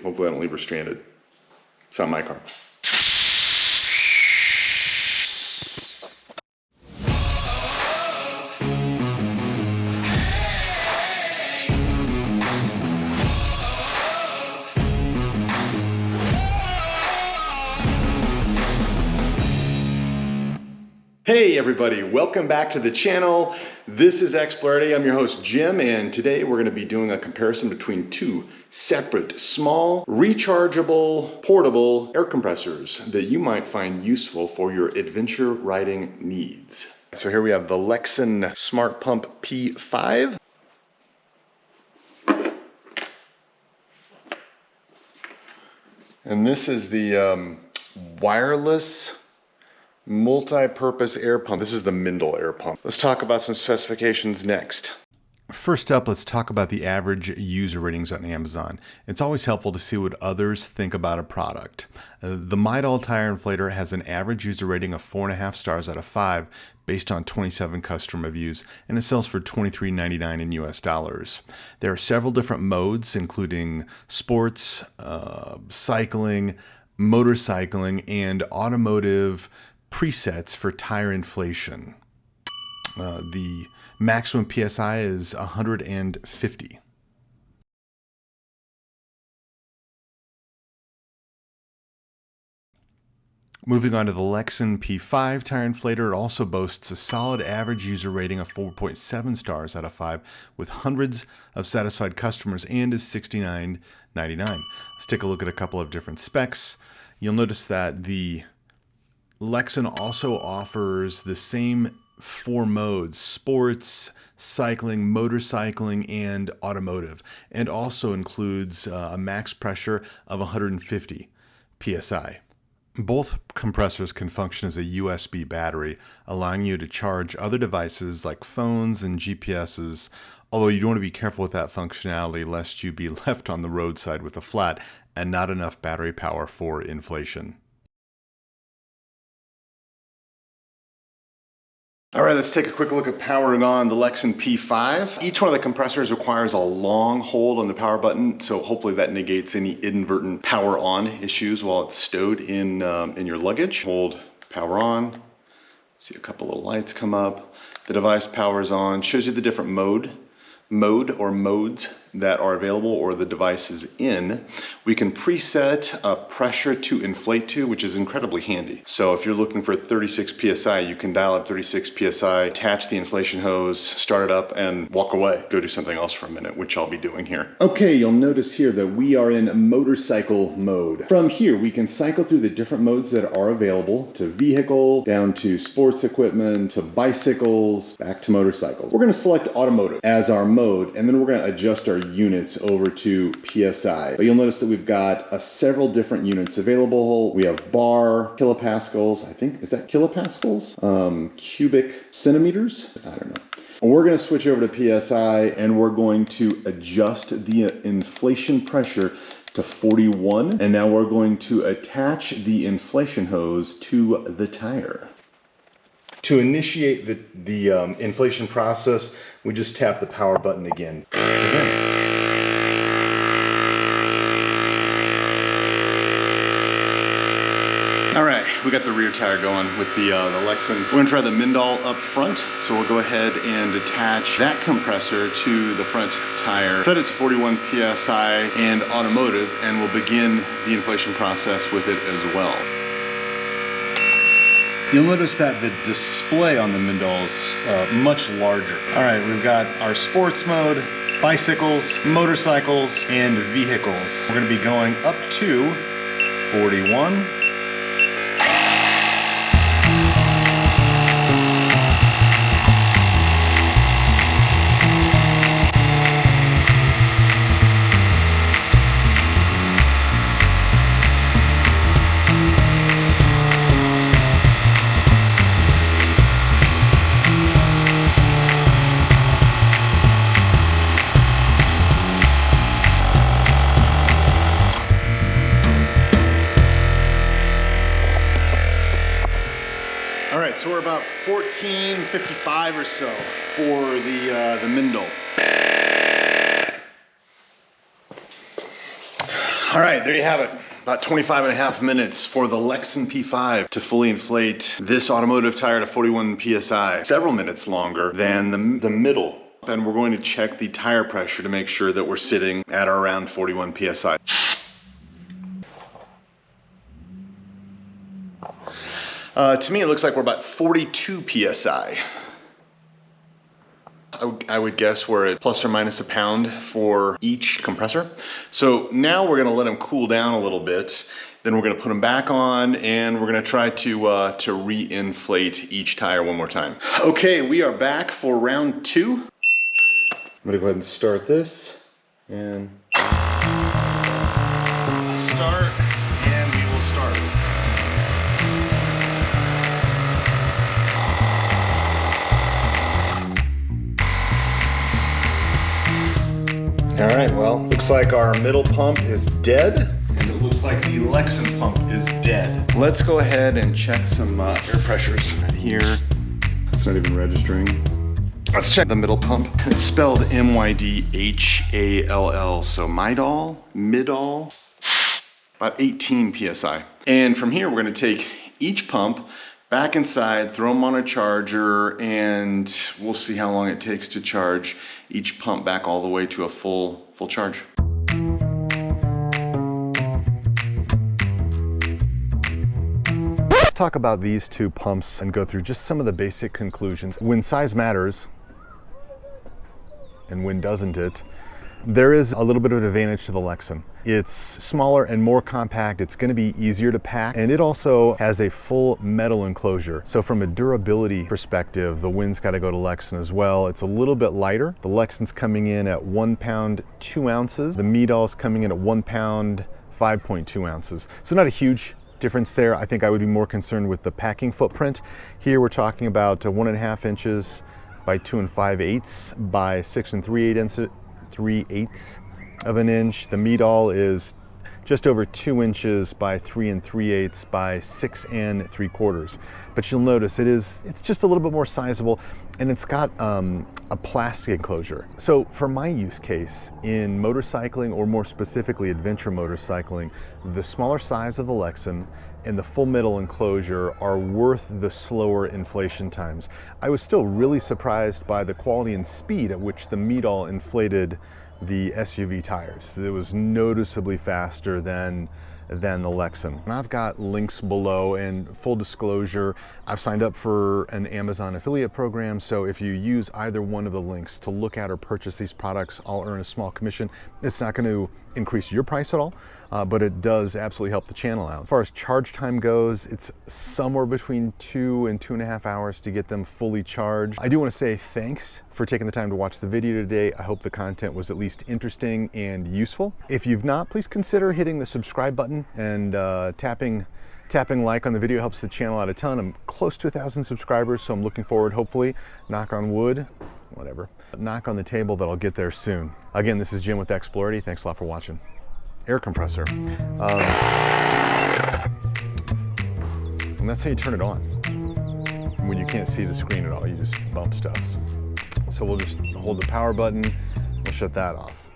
Hopefully I don't leave her stranded. It's not my car. Hey everybody, welcome back to the channel. This is Expert. I'm your host Jim, and today we're going to be doing a comparison between two separate, small, rechargeable, portable air compressors that you might find useful for your adventure riding needs. So here we have the Lexin Smart Pump P5. And this is the wireless multi-purpose air pump. This is the Mydhall air pump. Let's talk about some specifications next. First up, let's talk about the average user ratings on Amazon. It's always helpful to see what others think about a product. The Mydhall tire inflator has an average user rating of 4.5 stars out of 5 based on 27 customer reviews, and it sells for $23.99 in US dollars. There are several different modes, including sports, cycling, motorcycling, and automotive presets for tire inflation. The maximum PSI is 150. Moving on to the Lexin P5 tire inflator, it also boasts a solid average user rating of 4.7 stars out of 5 with hundreds of satisfied customers and is $69.99. Let's take a look at a couple of different specs. You'll notice that the Lexin also offers the same 4 modes: sports, cycling, motorcycling, and automotive, and also includes a max pressure of 150 psi. Both compressors can function as a USB battery, allowing you to charge other devices like phones and GPSs, although you do want to be careful with that functionality lest you be left on the roadside with a flat and not enough battery power for inflation. All right, let's take a quick look at powering on the Lexin P5. Each one of the compressors requires a long hold on the power button, so hopefully that negates any inadvertent power on issues while it's stowed in your luggage. Hold power on, see a couple little lights come up. The device powers on, shows you the different mode or modes that are available or the device is in. We can preset a pressure to inflate to, which is incredibly handy. So if you're looking for 36 PSI, you can dial up 36 PSI, attach the inflation hose, start it up, and walk away. Go do something else for a minute, which I'll be doing here. Okay, you'll notice here that we are in motorcycle mode. From here, we can cycle through the different modes that are available, to vehicle, down to sports equipment, to bicycles, back to motorcycles. We're gonna select automotive as our mode, and then we're gonna adjust our units over to PSI. But you'll notice that we've got several different units available. We have bar, kilopascals, I think, is that kilopascals? Cubic centimeters? I don't know. We're gonna switch over to PSI and we're going to adjust the inflation pressure to 41. And now we're going to attach the inflation hose to the tire. To initiate the inflation process, we just tap the power button again. All right, we got the rear tire going with the Lexin. We're gonna try the Mydhall up front, so we'll go ahead and attach that compressor to the front tire. Set it to 41 PSI and automotive, and we'll begin the inflation process with it as well. You'll notice that the display on the Mydhall is much larger. All right, we've got our sports mode, bicycles, motorcycles, and vehicles. We're gonna be going up to 41. So we're about 1455 or so for the Mydhall. All right, there you have it. About 25.5 minutes for the Lexin P5 to fully inflate this automotive tire to 41 PSI. Several minutes longer than the middle. And we're going to check the tire pressure to make sure that we're sitting at around 41 PSI. To me, it looks like we're about 42 PSI. I would guess we're at plus or minus a pound for each compressor. So now we're gonna let them cool down a little bit. Then we're gonna put them back on and we're gonna try to re-inflate each tire one more time. Okay, we are back for round 2. I'm gonna go ahead and start this and start, and we will start. All right, well, looks like our middle pump is dead, and it looks like the Lexin pump is dead. Let's go ahead and check some air pressures right here. It's not even registering. Let's check the middle pump. It's spelled M-Y-D-H-A-L-L, so Mydhall, about 18 PSI. And from here, we're gonna take each pump back inside, throw them on a charger, and we'll see how long it takes to charge each pump back all the way to a full charge. Let's talk about these two pumps and go through just some of the basic conclusions. When size matters, and when doesn't it, there is a little bit of an advantage to the Lexin. It's smaller and more compact, it's gonna be easier to pack, and it also has a full metal enclosure. So from a durability perspective, the wind's gotta go to Lexin as well. It's a little bit lighter. The Lexin's coming in at 1 pound, 2 ounces. The Mydhall's coming in at 1 pound, 5.2 ounces. So not a huge difference there. I think I would be more concerned with the packing footprint. Here we're talking about 1.5 inches by 2 5/8 by 6 3/8 of an inch. The Mydhall is just over 2 inches by 3 3/8 by 6 3/4. But you'll notice it's just a little bit more sizable, and it's got a plastic enclosure. So for my use case in motorcycling, or more specifically adventure motorcycling, the smaller size of the Lexin and the full metal enclosure are worth the slower inflation times. I was still really surprised by the quality and speed at which the Mydhall inflated the SUV tires. It was noticeably faster than the Lexin. And I've got links below, and full disclosure, I've signed up for an Amazon affiliate program, so if you use either one of the links to look at or purchase these products, I'll earn a small commission. It's not going to increase your price at all, but it does absolutely help the channel out. As far as charge time goes, it's somewhere between 2 and 2.5 hours to get them fully charged. I do want to say thanks for taking the time to watch the video today. I hope the content was at least interesting and useful. If you've not, please consider hitting the subscribe button and tapping like on the video. Helps the channel out a ton. I'm close to 1,000 subscribers, so I'm looking forward, hopefully, knock on wood, whatever, knock on the table that I'll get there soon. Again, this is Jim with Explority. Thanks a lot for watching. Air compressor. And that's how you turn it on. When you can't see the screen at all, you just bump stuff. So we'll just hold the power button, we'll shut that off.